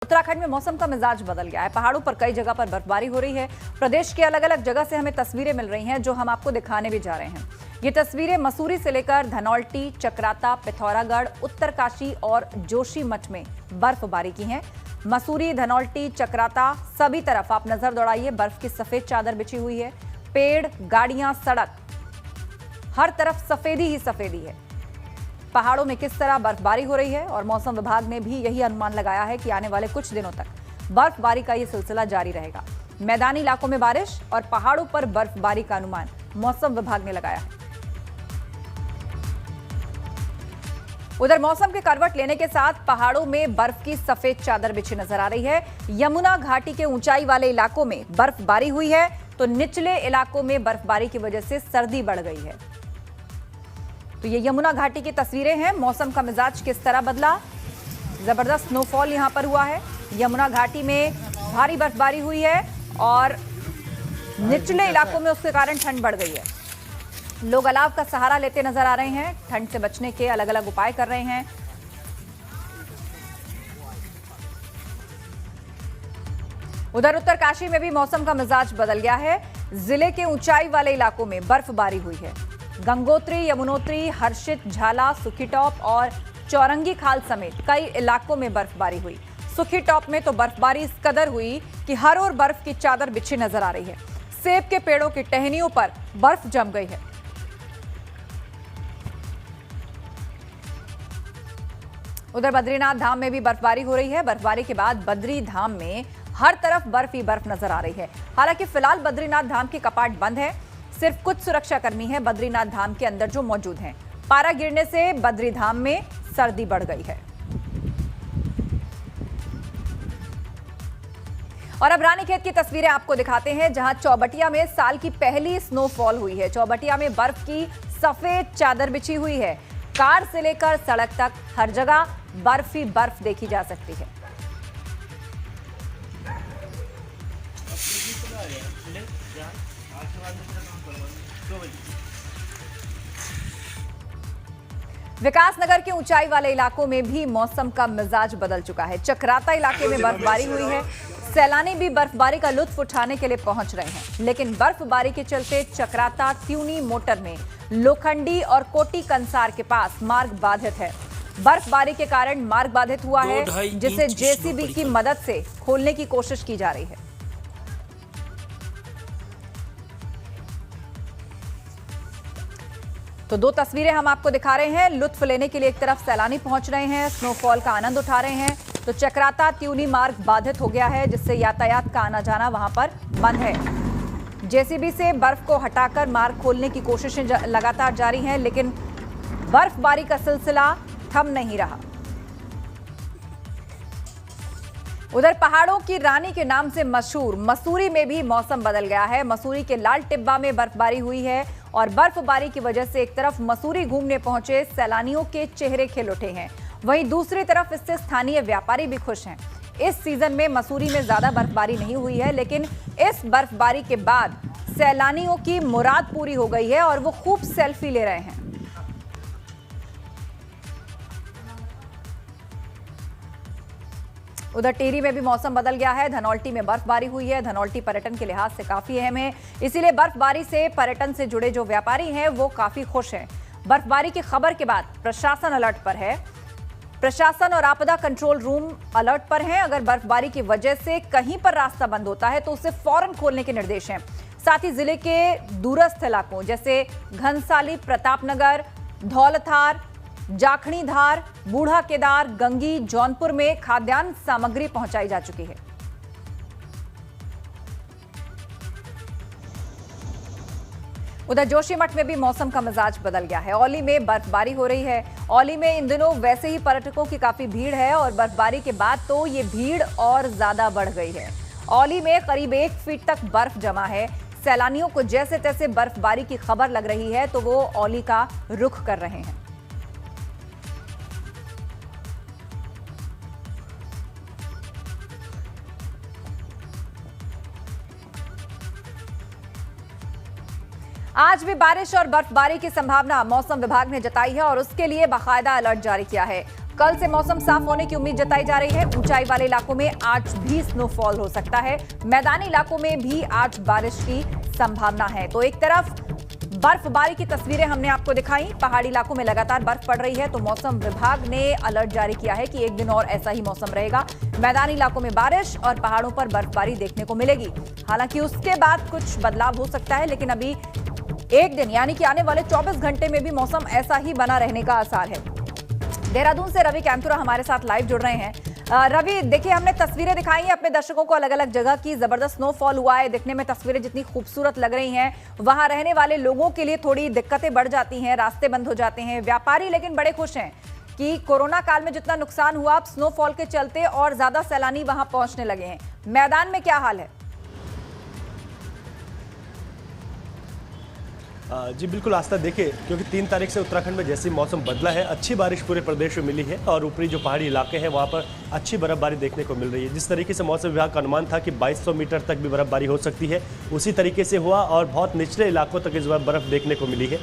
उत्तराखंड में मौसम का मिजाज बदल गया है। पहाड़ों पर कई जगह पर बर्फबारी हो रही है। प्रदेश के अलग अलग जगह से हमें तस्वीरें मिल रही हैं जो हम आपको दिखाने भी जा रहे हैं। ये तस्वीरें मसूरी से लेकर धनौल्टी, चक्राता, पिथौरागढ़, उत्तरकाशी और जोशीमठ में बर्फबारी की हैं। मसूरी, धनौल्टी, चक्राता सभी तरफ आप नजर दौड़ाइए, बर्फ की सफेद चादर बिछी हुई है। पेड़, गाड़ियां, सड़क, हर तरफ सफेदी ही सफेदी है। पहाड़ों में किस तरह बर्फबारी हो रही है और मौसम विभाग ने भी यही अनुमान लगाया है कि आने वाले कुछ दिनों तक बर्फबारी का ये सिलसिला जारी रहेगा। मैदानी इलाकों में बारिश और पहाड़ों पर बर्फबारी का अनुमान मौसम विभाग ने लगाया है। उधर मौसम के करवट लेने के साथ पहाड़ों में बर्फ की सफेद चादर बिछी नजर आ रही है। यमुना घाटी के ऊंचाई वाले इलाकों में बर्फबारी हुई है तो निचले इलाकों में बर्फबारी की वजह से सर्दी बढ़ गई है। तो ये यमुना घाटी की तस्वीरें हैं। मौसम का मिजाज किस तरह बदला, जबरदस्त स्नोफॉल यहां पर हुआ है। यमुना घाटी में भारी बर्फबारी हुई है और निचले इलाकों में उसके कारण ठंड बढ़ गई है। लोग अलाव का सहारा लेते नजर आ रहे हैं, ठंड से बचने के अलग अलग उपाय कर रहे हैं। उधर उत्तरकाशी में भी मौसम का मिजाज बदल गया है। जिले के ऊंचाई वाले इलाकों में बर्फबारी हुई है। गंगोत्री, यमुनोत्री, हर्षित, झाला, सुखीटॉप और चौरंगी खाल समेत कई इलाकों में बर्फबारी हुई। सुखीटॉप में तो बर्फबारी इस कदर हुई कि हर ओर बर्फ की चादर बिछी नजर आ रही है। सेब के पेड़ों की टहनियों पर बर्फ जम गई है। उधर बद्रीनाथ धाम में भी बर्फबारी हो रही है। बर्फबारी के बाद बद्री धाम में हर तरफ बर्फ ही बर्फ नजर आ रही है। हालांकि फिलहाल बद्रीनाथ धाम के कपाट बंद है। सिर्फ कुछ सुरक्षाकर्मी हैं बद्रीनाथ धाम के अंदर जो मौजूद हैं। पारा गिरने से बद्री धाम में सर्दी बढ़ गई है। और अब रानीखेत की तस्वीरें आपको दिखाते हैं जहां चौबटिया में साल की पहली स्नोफॉल हुई है। चौबटिया में बर्फ की सफेद चादर बिछी हुई है। कार से लेकर सड़क तक हर जगह बर्फ ही बर्फ देखी जा सकती है। विकासनगर के ऊंचाई वाले इलाकों में भी मौसम का मिजाज बदल चुका है। चक्राता इलाके में बर्फबारी हुई है। सैलानी भी बर्फबारी का लुत्फ उठाने के लिए पहुंच रहे हैं, लेकिन बर्फबारी के चलते चक्राता त्यूनी मोटर में लोखंडी और कोटी कंसार के पास मार्ग बाधित है। बर्फबारी के कारण मार्ग बाधित हुआ है, जिसे जेसीबी की मदद से खोलने की कोशिश की जा रही है। तो दो तस्वीरें हम आपको दिखा रहे हैं। लुत्फ लेने के लिए एक तरफ सैलानी पहुंच रहे हैं, स्नोफॉल का आनंद उठा रहे हैं, तो चक्राता त्यूनी मार्ग बाधित हो गया है, जिससे यातायात का आना जाना वहां पर बंद है। जेसीबी से बर्फ को हटाकर मार्ग खोलने की कोशिशें लगातार जारी हैं, लेकिन बर्फबारी का सिलसिला थम नहीं रहा। उधर पहाड़ों की रानी के नाम से मशहूर मसूरी में भी मौसम बदल गया है। मसूरी के लाल टिब्बा में बर्फबारी हुई है और बर्फबारी की वजह से एक तरफ मसूरी घूमने पहुंचे सैलानियों के चेहरे खिल उठे हैं, वहीं दूसरी तरफ इससे स्थानीय व्यापारी भी खुश हैं। इस सीजन में मसूरी में ज्यादा बर्फबारी नहीं हुई है, लेकिन इस बर्फबारी के बाद सैलानियों की मुराद पूरी हो गई है और वो खूब सेल्फी ले रहे हैं। उधर टिहरी में भी मौसम बदल गया है। धनौल्टी में बर्फबारी हुई है। धनौल्टी पर्यटन के लिहाज से काफी अहम है, इसीलिए बर्फबारी से पर्यटन से जुड़े जो व्यापारी हैं वो काफी खुश हैं। बर्फबारी की खबर के बाद प्रशासन अलर्ट पर है। प्रशासन और आपदा कंट्रोल रूम अलर्ट पर हैं। अगर बर्फबारी की वजह से कहीं पर रास्ता बंद होता है तो उसे फौरन खोलने के निर्देश हैं। साथ ही जिले के दूरस्थ इलाकों जैसे घनसाली, प्रतापनगर, धौलधार, जाखणीधार, बूढ़ा केदार, गंगी, जौनपुर में खाद्यान्न सामग्री पहुंचाई जा चुकी है। उधर जोशीमठ में भी मौसम का मिजाज बदल गया है। औली में बर्फबारी हो रही है। औली में इन दिनों वैसे ही पर्यटकों की काफी भीड़ है और बर्फबारी के बाद तो ये भीड़ और ज्यादा बढ़ गई है। औली में करीब 1 फीट तक बर्फ जमा है। सैलानियों को जैसे तैसे बर्फबारी की खबर लग रही है तो वो औली का रुख कर रहे हैं। आज भी बारिश और बर्फबारी की संभावना मौसम विभाग ने जताई है और उसके लिए बाकायदा अलर्ट जारी किया है। कल से मौसम साफ होने की उम्मीद जताई जा रही है। ऊंचाई वाले इलाकों में आज भी स्नोफॉल हो सकता है। मैदानी इलाकों में भी आज बारिश की संभावना है। तो एक तरफ बर्फबारी की तस्वीरें हमने आपको दिखाई, पहाड़ी इलाकों में लगातार बर्फ पड़ रही है, तो मौसम विभाग ने अलर्ट जारी किया है कि एक दिन और ऐसा ही मौसम रहेगा। मैदानी इलाकों में बारिश और पहाड़ों पर बर्फबारी देखने को मिलेगी। हालांकि उसके बाद कुछ बदलाव हो सकता है, लेकिन अभी एक दिन यानी कि आने वाले 24 घंटे में भी मौसम ऐसा ही बना रहने का आसार है। देहरादून से रवि कैमथुरा हमारे साथ लाइव जुड़ रहे हैं। रवि, देखिए, हमने तस्वीरें दिखाई हैं अपने दर्शकों को, अलग अलग जगह की जबरदस्त स्नोफॉल हुआ है। दिखने में तस्वीरें जितनी खूबसूरत लग रही हैं, वहां रहने वाले लोगों के लिए थोड़ी दिक्कतें बढ़ जाती हैं, रास्ते बंद हो जाते हैं। व्यापारी लेकिन बड़े खुश हैं कि कोरोना काल में जितना नुकसान हुआ, अब स्नोफॉल के चलते और ज्यादा सैलानी वहां पहुंचने लगे हैं। मैदान में क्या हाल है? जी बिल्कुल आस्था, देखिए, क्योंकि 3 तारीख से उत्तराखंड में जैसे मौसम बदला है, अच्छी बारिश पूरे प्रदेश में मिली है और ऊपरी जो पहाड़ी इलाके हैं वहाँ पर अच्छी बर्फबारी देखने को मिल रही है। जिस तरीके से मौसम विभाग का अनुमान था कि 2200 मीटर तक भी बर्फबारी हो सकती है, उसी तरीके से हुआ और बहुत निचले इलाकों तक इस बार बर्फ देखने को मिली है।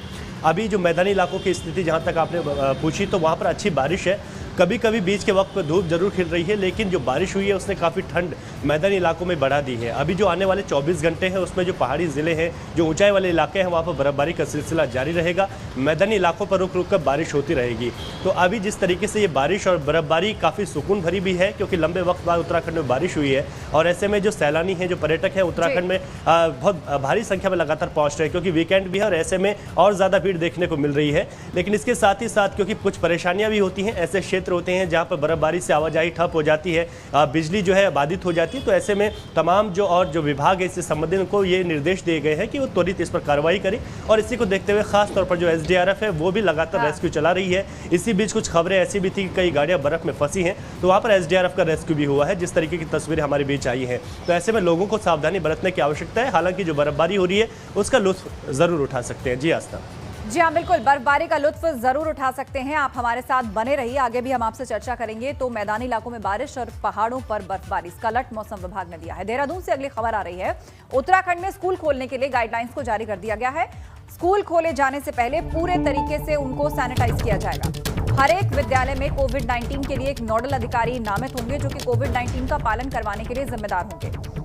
अभी जो मैदानी इलाकों की स्थिति जहाँ तक आपने पूछी, तो वहाँ पर अच्छी बारिश है। कभी कभी बीच के वक्त पर धूप जरूर खिल रही है, लेकिन जो बारिश हुई है उसने काफ़ी ठंड मैदानी इलाकों में बढ़ा दी है। अभी जो आने वाले 24 घंटे हैं उसमें जो पहाड़ी ज़िले हैं, जो ऊंचाई वाले इलाके हैं, वहाँ पर बर्फबारी का सिलसिला जारी रहेगा। मैदानी इलाकों पर रुक रुक कर बारिश होती रहेगी। तो अभी जिस तरीके से ये बारिश और बर्फबारी काफ़ी सुकून भरी भी है, क्योंकि लंबे वक्त बाद उत्तराखंड में बारिश हुई है और ऐसे में जो सैलानी हैं, जो पर्यटक हैं उत्तराखंड में बहुत भारी संख्या में लगातार पहुँच रहे हैं, क्योंकि वीकेंड भी है और ऐसे में और ज़्यादा भीड़ देखने को मिल रही है। लेकिन इसके साथ ही साथ क्योंकि कुछ परेशानियाँ भी होती हैं, ऐसे क्षेत्र होते हैं जहाँ पर बर्फबारी से आवाजाही ठप हो जाती है, बिजली जो है बाधित हो जाती है। तो ऐसे में तमाम जो विभाग है इससे संबंधित उनको ये निर्देश दिए गए हैं कि वो त्वरित इस पर कार्रवाई करें। और इसी को देखते हुए खास तौर पर जो एसडीआरएफ है वो भी लगातार रेस्क्यू चला रही है। इसी बीच कुछ खबरें ऐसी भी थी कि कई गाड़ियां बर्फ में फंसी हैं, तो वहाँ पर एसडीआरएफ का रेस्क्यू भी हुआ है, जिस तरीके की तस्वीरें हमारे बीच आई हैं। तो ऐसे में लोगों को सावधानी बरतने की आवश्यकता है। हालांकि जो बर्फबारी हो रही है उसका लुत्फ जरूर उठा सकते हैं। जी आस्था। जी हाँ, बिल्कुल, बर्फबारी का लुत्फ जरूर उठा सकते हैं। आप हमारे साथ बने रहिए, आगे भी हम आपसे चर्चा करेंगे। तो मैदानी इलाकों में बारिश और पहाड़ों पर बर्फबारी, इसका अलर्ट मौसम विभाग ने दिया है। देहरादून से अगली खबर आ रही है। उत्तराखंड में स्कूल खोलने के लिए गाइडलाइंस को जारी कर दिया गया है। स्कूल खोले जाने से पहले पूरे तरीके से उनको सैनिटाइज किया जाएगा। हर एक विद्यालय में कोविड-19 के लिए एक नोडल अधिकारी नामित होंगे, जो कि कोविड-19 का पालन करवाने के लिए जिम्मेदार होंगे।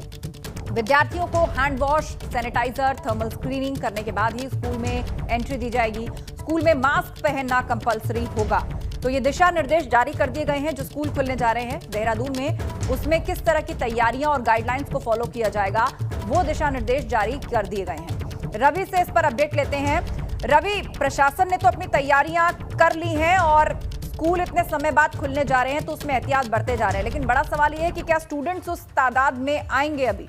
विद्यार्थियों को hand wash, sanitiser, thermal screening करने के बाद ही स्कूल में एंट्री दी जाएगी। स्कूल में मास्क पहनना कंपलसरी होगा। तो ये दिशा निर्देश जारी कर दिए गए हैं जो स्कूल खुलने जा रहे हैं देहरादून में। उसमें किस तरह की तैयारियां और गाइडलाइंस को फॉलो किया जाएगा, वो दिशा निर्देश जारी कर दिए गए हैं। रवि से इस पर अपडेट लेते हैं। रवि, प्रशासन ने तो अपनी तैयारियां कर ली हैं और स्कूल इतने समय बाद खुलने जा रहे हैं, तो उसमें एहतियात बरते जा रहे हैं, लेकिन बड़ा सवाल यह है कि क्या स्टूडेंट्स उस तादाद में आएंगे अभी?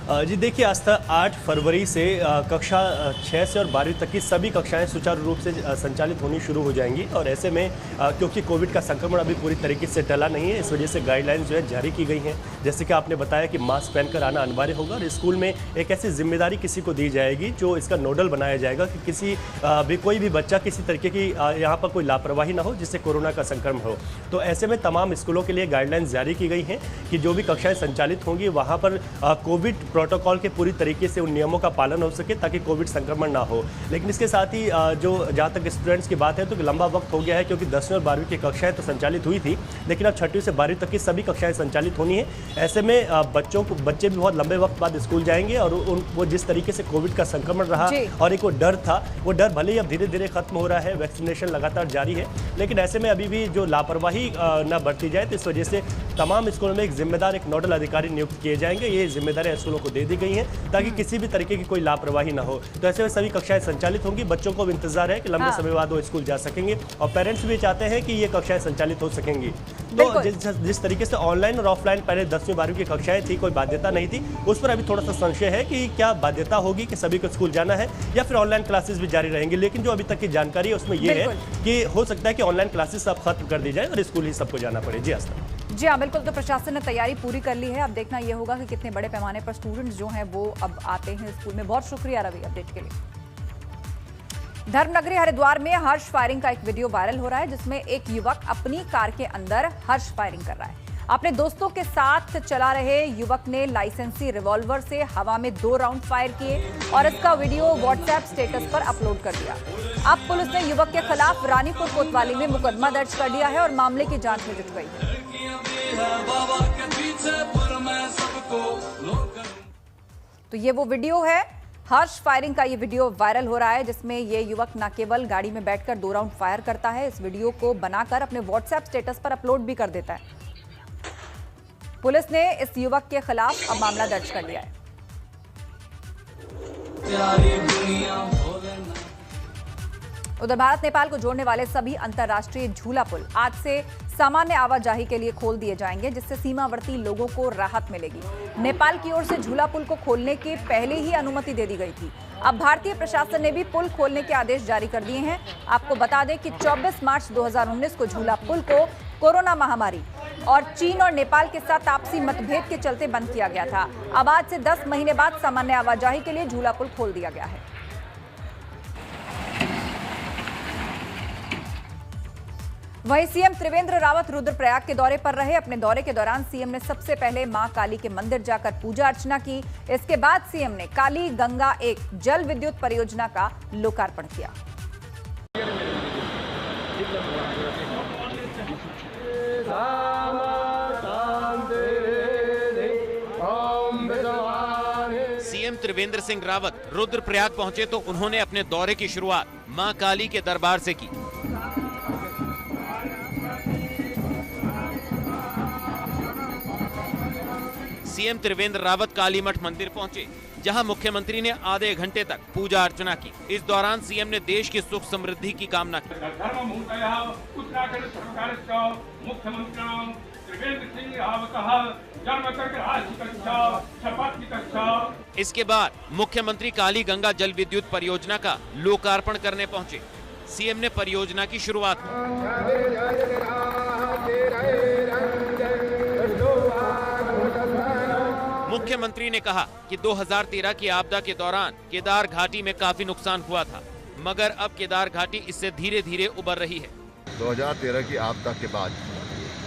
जी देखिए आस्था, 8 फरवरी से कक्षा 6 से और 12वीं तक की सभी कक्षाएं सुचारू रूप से संचालित होनी शुरू हो जाएंगी। और ऐसे में क्योंकि कोविड का संक्रमण अभी पूरी तरीके से टला नहीं है, इस वजह से गाइडलाइंस जो है जारी की गई हैं। जैसे कि आपने बताया कि मास्क पहनकर आना अनिवार्य होगा और स्कूल में एक ऐसी जिम्मेदारी किसी को दी जाएगी जो इसका नोडल बनाया जाएगा कि किसी भी कोई भी बच्चा किसी तरीके की यहाँ पर कोई लापरवाही ना हो जिससे कोरोना का संक्रमण हो। तो ऐसे में तमाम स्कूलों के लिए गाइडलाइंस जारी की गई हैं कि जो भी कक्षाएँ संचालित होंगी वहाँ पर कोविड प्रोटोकॉल के पूरी तरीके से उन नियमों का पालन हो सके ताकि कोविड संक्रमण ना हो। लेकिन इसके साथ ही जो जहाँ तक स्टूडेंट्स की बात है, तो लंबा वक्त हो गया है, क्योंकि 10वीं और 12वीं की कक्षाएं तो संचालित हुई थी, लेकिन अब 6वीं से 12वीं तक की सभी कक्षाएं संचालित होनी है। ऐसे में बच्चे भी बहुत लंबे वक्त बाद स्कूल जाएंगे और वो जिस तरीके से कोविड का संक्रमण रहा और एक वो डर था, वो डर भले ही अब धीरे धीरे खत्म हो रहा है, वैक्सीनेशन लगातार जारी है, लेकिन ऐसे में अभी भी जो लापरवाही न बरती जाए, तो इस वजह से तमाम स्कूलों में एक जिम्मेदार, एक नोडल अधिकारी नियुक्त किए जाएंगे। ये जिम्मेदारियां स्कूलों को दे दी गई हैं ताकि किसी भी तरीके की कोई लापरवाही ना हो। तो ऐसे में सभी कक्षाएं संचालित होंगी। बच्चों को भी इंतजार है कि लंबे समय बाद वो स्कूल जा सकेंगे और पेरेंट्स भी चाहते हैं कि ये कक्षाएं संचालित हो सकेंगी। तो जिस तरीके से ऑनलाइन और ऑफलाइन पहले 10वीं 12वीं की कक्षाएं थी, कोई बाध्यता नहीं थी, उस पर अभी थोड़ा सा संशय है कि क्या बाध्यता होगी कि सभी को स्कूल जाना है या फिर ऑनलाइन क्लासेस भी जारी रहेंगी। लेकिन जो अभी तक की जानकारी है उसमें यह है कि हो सकता है कि ऑनलाइन क्लासेस अब खत्म कर दी जाए और स्कूल ही सबको जाना पड़े। जी आस्था। जी हाँ, बिल्कुल। तो प्रशासन ने तैयारी पूरी कर ली है। अब देखना यह होगा कि कितने बड़े पैमाने पर स्टूडेंट्स जो हैं वो अब आते हैं स्कूल में। बहुत शुक्रिया रवि अपडेट के लिए। धर्मनगरी हरिद्वार में हर्ष फायरिंग का एक वीडियो वायरल हो रहा है, जिसमें एक युवक अपनी कार के अंदर हर्ष फायरिंग कर रहा है। अपने दोस्तों के साथ चला रहे युवक ने लाइसेंसी रिवॉल्वर से हवा में 2 राउंड फायर किए और इसका वीडियो व्हाट्सएप स्टेटस पर अपलोड कर दिया। अब पुलिस ने युवक के खिलाफ रानीपुर कोतवाली में मुकदमा दर्ज कर दिया है और मामले की जांच में जुट गई है। तो ये वो वीडियो है, हर्ष फायरिंग का ये वीडियो वायरल हो रहा है, जिसमें ये युवक न केवल गाड़ी में बैठकर 2 राउंड फायर करता है, इस वीडियो को बनाकर अपने व्हाट्सएप स्टेटस पर अपलोड भी कर देता है। पुलिस ने इस युवक के खिलाफ अब मामला दर्ज कर लिया है। उधर भारत नेपाल को जोड़ने वाले सभी अंतर्राष्ट्रीय झूला पुल आज से सामान्य आवाजाही के लिए खोल दिए जाएंगे, जिससे सीमावर्ती लोगों को राहत मिलेगी। नेपाल की ओर से झूला पुल को खोलने के पहले ही अनुमति दे दी गई थी। अब भारतीय प्रशासन ने भी पुल खोलने के आदेश जारी कर दिए हैं। आपको बता दें कि 24 मार्च 2019 को झूला पुल को कोरोना महामारी और चीन और नेपाल के साथ आपसी मतभेद के चलते बंद किया गया था। अब आज से 10 महीने बाद सामान्य आवाजाही के लिए झूला पुल खोल दिया गया है। वहीं सीएम त्रिवेंद्र रावत रुद्रप्रयाग के दौरे पर रहे। अपने दौरे के दौरान सीएम ने सबसे पहले मां काली के मंदिर जाकर पूजा अर्चना की। इसके बाद सीएम ने काली गंगा एक जल विद्युत परियोजना का लोकार्पण किया। सीएम त्रिवेंद्र सिंह रावत रुद्रप्रयाग पहुंचे तो उन्होंने अपने दौरे की शुरुआत मां काली के दरबार से की। सीएम त्रिवेंद्र रावत काली मठ मंदिर पहुंचे, जहां मुख्यमंत्री ने आधे घंटे तक पूजा अर्चना की। इस दौरान सीएम ने देश की सुख समृद्धि की कामना की। इसके बाद मुख्यमंत्री काली गंगा जल विद्युत परियोजना का लोकार्पण करने पहुंचे। सीएम ने परियोजना की शुरुआत की। मुख्यमंत्री ने कहा कि 2013 की आपदा के दौरान केदार घाटी में काफी नुकसान हुआ था, मगर अब केदार घाटी इससे धीरे धीरे उबर रही है। 2013 की आपदा के बाद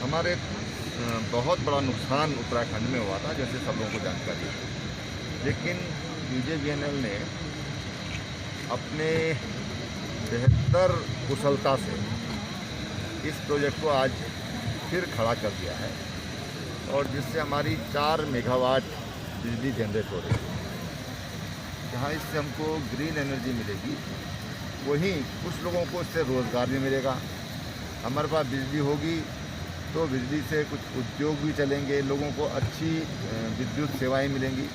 हमारे बहुत बड़ा नुकसान उत्तराखंड में हुआ था, जैसे सब लोगों को जानकारी है। लेकिन बीजेवीएनएल ने अपने बेहतर कुशलता से इस प्रोजेक्ट को आज फिर खड़ा कर दिया है और जिससे हमारी 4 मेगावाट बिजली जनरेट हो रही है। जहाँ इससे हमको ग्रीन एनर्जी मिलेगी, वहीं कुछ लोगों को इससे रोज़गार भी मिलेगा। हमारे पास बिजली होगी तो बिजली से कुछ उद्योग भी चलेंगे, लोगों को अच्छी विद्युत सेवाएं मिलेंगी।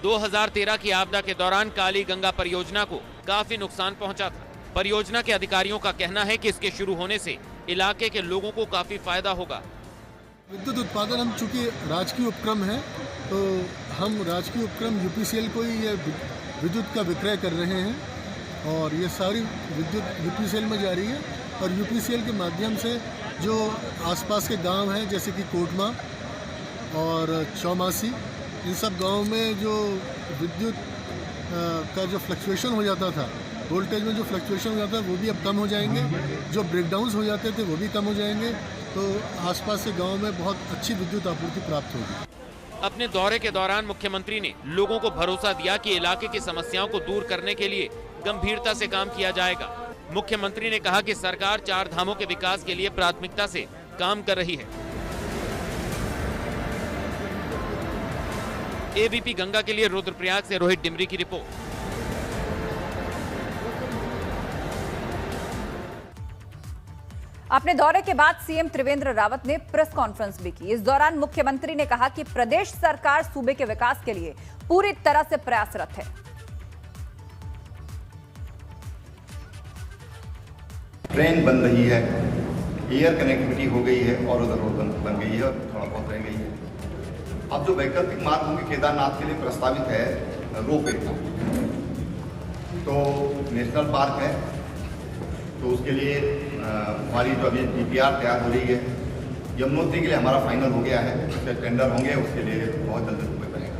2013 की आपदा के दौरान काली गंगा परियोजना को काफी नुकसान पहुंचा था। परियोजना के अधिकारियों का कहना है कि इसके शुरू होने से इलाके के लोगों को काफी फायदा होगा। विद्युत उत्पादन हम चूँकि राजकीय उपक्रम है, तो हम राजकीय उपक्रम यूपीसीएल को ही ये विद्युत का विक्रय कर रहे हैं और ये सारी विद्युत यूपीसीएल में जा रही है। और यूपीसीएल के माध्यम से जो आसपास के गांव हैं, जैसे कि कोटमा और चौमासी, इन सब गाँव में जो विद्युत का जो फ्लक्चुएशन हो जाता था, वोल्टेज में जो फ्लक्चुएशन हो जाता है, वो भी अब कम हो जाएंगे। जो ब्रेकडाउन्स हो जाते थे वो भी कम हो जाएंगे। तो आसपास के गांव में बहुत अच्छी विद्युत आपूर्ति प्राप्त होगी। अपने दौरे के दौरान मुख्यमंत्री ने लोगों को भरोसा दिया कि इलाके की समस्याओं को दूर करने के लिए गंभीरता से काम किया जाएगा। मुख्यमंत्री ने कहा कि सरकार 4 धामों के विकास के लिए प्राथमिकता से काम कर रही है। एबीपी गंगा के लिए रुद्रप्रयाग से रोहित डिमरी की रिपोर्ट। अपने दौरे के बाद सीएम त्रिवेंद्र रावत ने प्रेस कॉन्फ्रेंस भी की। इस दौरान मुख्यमंत्री ने कहा कि प्रदेश सरकार सूबे के विकास के लिए पूरी तरह से प्रयासरत है। ट्रेन बन रही है, एयर कनेक्टिविटी हो गई है और उधर रोड बन गई है और थोड़ा बहुत रह गई है। अब जो वैकल्पिक मार्ग होंगे केदारनाथ के लिए प्रस्तावित है रोपवे का, तो नेशनल पार्क है, तो उसके लिए हमारी जो अभी डीपीआर तैयार हो रही है। यमुनोत्री के लिए हमारा फाइनल हो गया है, उसके टेंडर होंगे, उसके लिए बहुत जल्द रुपये बनेगा।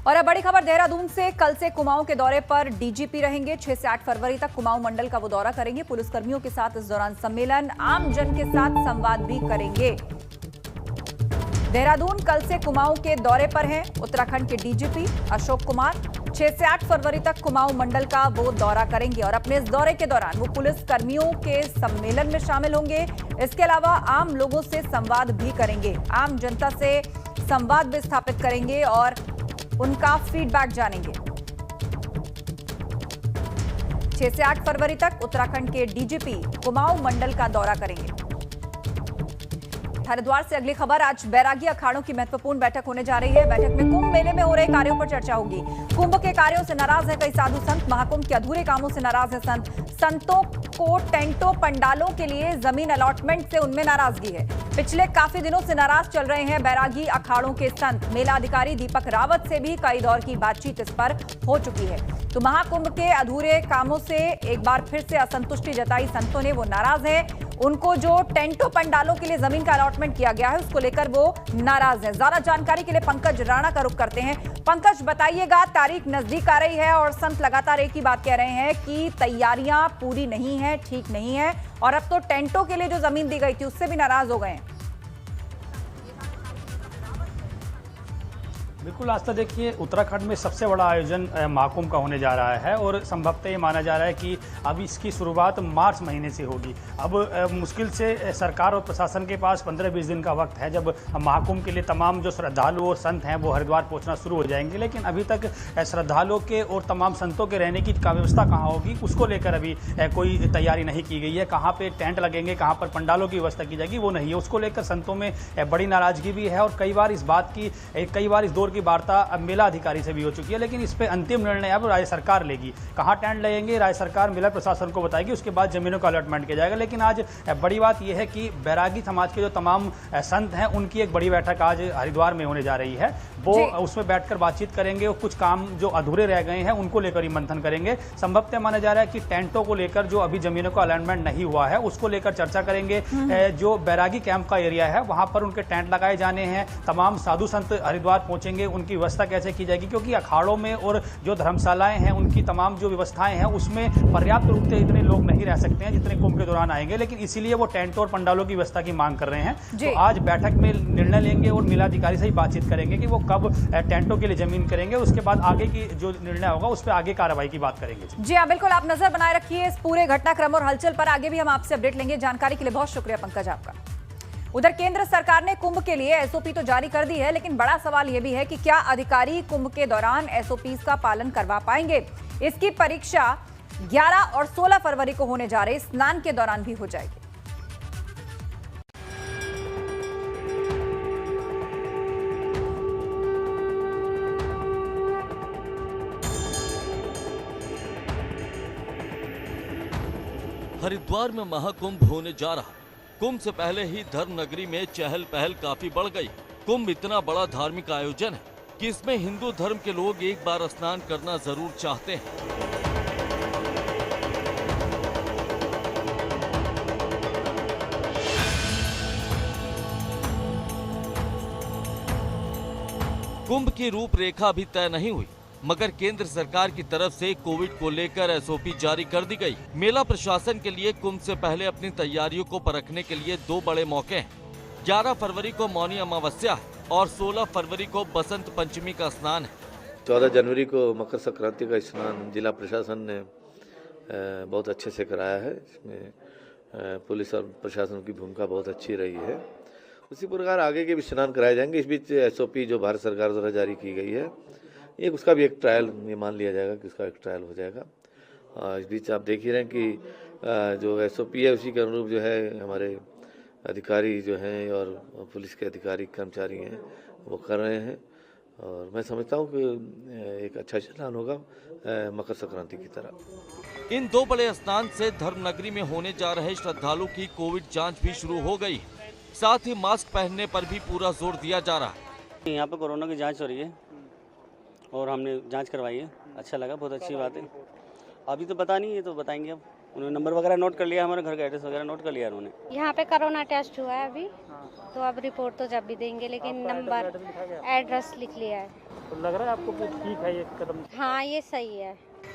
और अब बड़ी खबर देहरादून से। कल से कुमाऊं के दौरे पर डीजीपी रहेंगे। 6 से 8 फरवरी तक कुमाऊं मंडल का वो दौरा करेंगे। पुलिसकर्मियों के साथ इस दौरान सम्मेलन, आम जन के साथ संवाद भी करेंगे। देहरादून कल से कुमाऊं के दौरे पर हैं उत्तराखंड के डीजीपी अशोक कुमार। 6 से 8 फरवरी तक कुमाऊं मंडल का वो दौरा करेंगे और अपने इस दौरे के दौरान वो पुलिस कर्मियों के सम्मेलन में शामिल होंगे। इसके अलावा आम लोगों से संवाद भी करेंगे, आम जनता से संवाद भी स्थापित करेंगे और उनका फीडबैक जानेंगे। 6 से 8 फरवरी तक उत्तराखंड के डीजीपी कुमाऊं मंडल का दौरा करेंगे। हरिद्वार से अगली खबर, आज बैरागी अखाड़ों की महत्वपूर्ण बैठक होने जा रही है। बैठक में कुंभ मेले में हो रहे कार्यों पर चर्चा होगी। कुंभ के कार्यों से नाराज है कई साधु संत, महाकुंभ के अधूरे कामों से नाराज है संत। संतों को टेंटों पंडालों के लिए जमीन अलॉटमेंट से उनमें नाराजगी है। पिछले काफी दिनों से नाराज चल रहे हैं बैरागी अखाड़ों के संत। मेला अधिकारी दीपक रावत से भी कई दौर की बातचीत इस पर हो चुकी है। तो महाकुंभ के अधूरे कामों से एक बार फिर से असंतुष्टि जताई संतों ने, वो नाराज है। उनको जो टेंटों पंडालों के लिए जमीन का अलॉटमेंट किया गया है उसको लेकर वो नाराज है। ज्यादा जानकारी के लिए पंकज राणा का रुख करते हैं। पंकज, बताइएगा, तारीख नजदीक आ रही है और संत लगातार एक ही बात कह रहे हैं कि तैयारियां पूरी नहीं है, ठीक नहीं है और अब तो टेंटों के लिए जो जमीन दी गई थी उससे भी नाराज हो गए हैं। बिल्कुल आस्था, देखिए उत्तराखंड में सबसे बड़ा आयोजन महाकुंभ का होने जा रहा है और संभवतः ये माना जा रहा है कि अब इसकी शुरुआत मार्च महीने से होगी। अब मुश्किल से सरकार और प्रशासन के पास 15-20 दिन का वक्त है जब महाकुंभ के लिए तमाम जो श्रद्धालु और संत हैं वो हरिद्वार पहुंचना शुरू हो जाएंगे। लेकिन अभी तक श्रद्धालुओं के और तमाम संतों के रहने की व्यवस्था कहाँ होगी उसको लेकर अभी कोई तैयारी नहीं की गई है। कहाँ पर टेंट लगेंगे, कहाँ पर पंडालों की व्यवस्था की जाएगी वो नहीं है। उसको लेकर संतों में बड़ी नाराजगी भी है और कई बार इस दौर की वार्ता मेला अधिकारी से भी हो चुकी है। लेकिन इस पे अंतिम निर्णय अब राज्य सरकार लेगी। कहाँ टेंट लगेंगे राज्य सरकार मेला प्रशासन को बताएगी, उसके बाद जमीनों का अलॉटमेंट किया जाएगा। लेकिन आज बड़ी बात यह है कि बैरागी समाज के जो तमाम संत हैं उनकी एक बड़ी बैठक आज हरिद्वार में होने जा रही है। वो उसमें बैठकर बातचीत करेंगे और कुछ काम जो अधूरे रह गए हैं उनको लेकर ही मंथन करेंगे। संभवतः माना जा रहा है कि टेंटों को लेकर जो अभी जमीनों का अलॉटमेंट नहीं हुआ है उसको लेकर चर्चा करेंगे। जो बैरागी कैंप का एरिया है वहां पर उनके टेंट लगाए जाने हैं। तमाम साधु संत हरिद्वार पहुंचेंगे, उनकी व्यवस्था कैसे की जाएगी, क्योंकि अखाड़ों में और जो धर्मशालाएं हैं उनकी तमाम जो व्यवस्थाएं हैं उसमें पर्याप्त रूप से इतने लोग नहीं रह सकते हैं जितने कुंभ के दौरान आएंगे। लेकिन इसीलिए वो टेंटों और पंडालों की व्यवस्था की मांग कर रहे हैं। तो आज बैठक में निर्णय लेंगे और मेलाधिकारी से ही बातचीत करेंगे कि वो कब टेंटों के लिए जमीन करेंगे। उसके बाद आगे की जो निर्णय होगा उस पर आगे कार्रवाई की बात करेंगे। जी हाँ, बिल्कुल, आप नजर बनाए रखिए इस पूरे घटनाक्रम और हलचल पर। आगे भी हम आपसे अपडेट लेंगे। जानकारी के लिए बहुत शुक्रिया पंकज आपका। उधर केंद्र सरकार ने कुंभ के लिए एसओपी तो जारी कर दी है, लेकिन बड़ा सवाल यह भी है कि क्या अधिकारी कुंभ के दौरान एसओपीज का पालन करवा पाएंगे। इसकी परीक्षा 11 और 16 फरवरी को होने जा रहे स्नान के दौरान भी हो जाएगी। हरिद्वार में महाकुंभ होने जा रहा। कुंभ से पहले ही धर्म नगरी में चहल पहल काफी बढ़ गई। कुंभ इतना बड़ा धार्मिक आयोजन है कि इसमें हिंदू धर्म के लोग एक बार स्नान करना जरूर चाहते हैं। कुंभ की रूपरेखा अभी तय नहीं हुई, मगर केंद्र सरकार की तरफ से कोविड को लेकर एसओपी जारी कर दी गई। मेला प्रशासन के लिए कुंभ से पहले अपनी तैयारियों को परखने के लिए 2 बड़े मौके हैं। 11 फरवरी को मौनी अमावस्या है और 16 फरवरी को बसंत पंचमी का स्नान है। 14 जनवरी को मकर संक्रांति का स्नान जिला प्रशासन ने बहुत अच्छे से कराया है। इसमें पुलिस और प्रशासन की भूमिका बहुत अच्छी रही है। उसी प्रकार आगे के भी स्नान कराए जाएंगे। इस बीच एसओपी जो भारत सरकार द्वारा जारी की गई है उसका भी एक ट्रायल, ये मान लिया जाएगा कि उसका एक ट्रायल हो जाएगा। इस बीच आप देख ही रहे हैं कि जो एसओपी है उसी के अनुरूप जो है हमारे अधिकारी जो हैं और पुलिस के अधिकारी कर्मचारी हैं वो कर रहे हैं। और मैं समझता हूँ कि एक अच्छा स्नान होगा मकर संक्रांति की तरह। इन 2 बड़े स्नान से धर्म नगरी में होने जा रहे श्रद्धालु की कोविड जाँच भी शुरू हो गई। साथ ही मास्क पहनने पर भी पूरा जोर दिया जा रहा है। यहाँ पे कोरोना की जांच हो रही है और हमने जांच करवाई है। अच्छा लगा, बहुत अच्छी बात है। अभी तो पता नहीं है, तो बताएंगे। अब उन्होंने नंबर वगैरह नोट कर लिया, हमारे घर का एड्रेस वगैरह नोट कर लिया उन्होंने। यहाँ पे कोरोना टेस्ट हुआ है अभी, तो अब रिपोर्ट तो जब भी देंगे, लेकिन नंबर एड्रेस लिख लिया है। तो लग रहा है आपको ठीक है ये कदम? हाँ, ये सही है।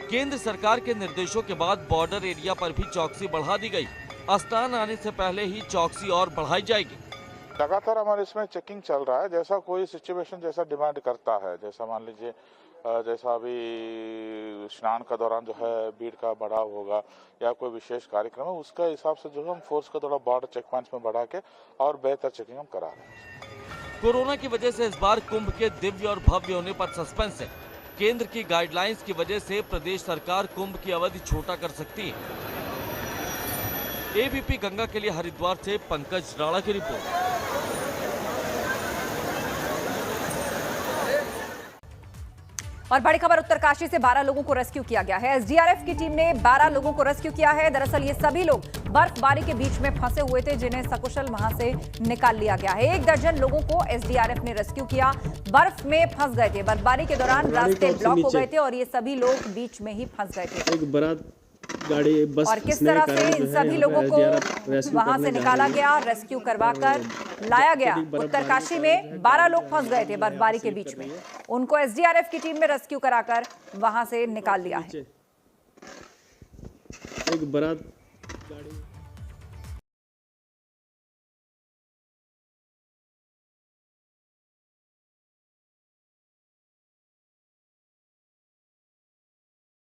केंद्र सरकार के निर्देशों के बाद बॉर्डर एरिया पर भी चौकसी बढ़ा दी गई। स्नान आने से पहले ही चौकसी और बढ़ाई जाएगी। लगातार हमारे इसमें चेकिंग चल रहा है। जैसा कोई सिचुएशन जैसा डिमांड करता है, जैसा मान लीजिए जैसा अभी स्नान का दौरान जो है भीड़ का बढ़ाव होगा या कोई विशेष कार्यक्रम है, उसका हिसाब से जो है हम फोर्स का थोड़ा बॉर्डर चेक पॉइंट्स में बढ़ा के और बेहतर चेकिंग हम करा रहे हैं। कोरोना की वजह से इस बार कुंभ के दिव्य और भव्य होने पर सस्पेंस है। केंद्र की गाइडलाइंस की वजह से प्रदेश सरकार कुंभ की अवधि छोटा कर सकती है। एबीपी गंगा के लिए हरिद्वार से पंकज राणा की रिपोर्ट। और बड़ी खबर, उत्तरकाशी से 12 लोगों को रेस्क्यू किया गया है। एसडीआरएफ की टीम ने 12 लोगों को रेस्क्यू किया है। दरअसल ये सभी लोग बर्फबारी के बीच में फंसे हुए थे, जिन्हें सकुशल वहां से निकाल लिया गया है। 1 दर्जन लोगों को एसडीआरएफ ने रेस्क्यू किया। बर्फ में फंस गए थे, बर्फबारी के दौरान रास्ते ब्लॉक हो गए थे और ये सभी लोग बीच में ही फंस गए थे। एक बड़ा गाड़ी बस और किस तरह से इन सभी लोगों को वहां से निकाला गया, रेस्क्यू करवाकर लाया गया। उत्तरकाशी में 12 लोग फंस गए थे बर्फबारी के बीच में, उनको एसडीआरएफ की टीम ने रेस्क्यू कराकर वहां से निकाल लिया है। एक बड़ा गाड़ी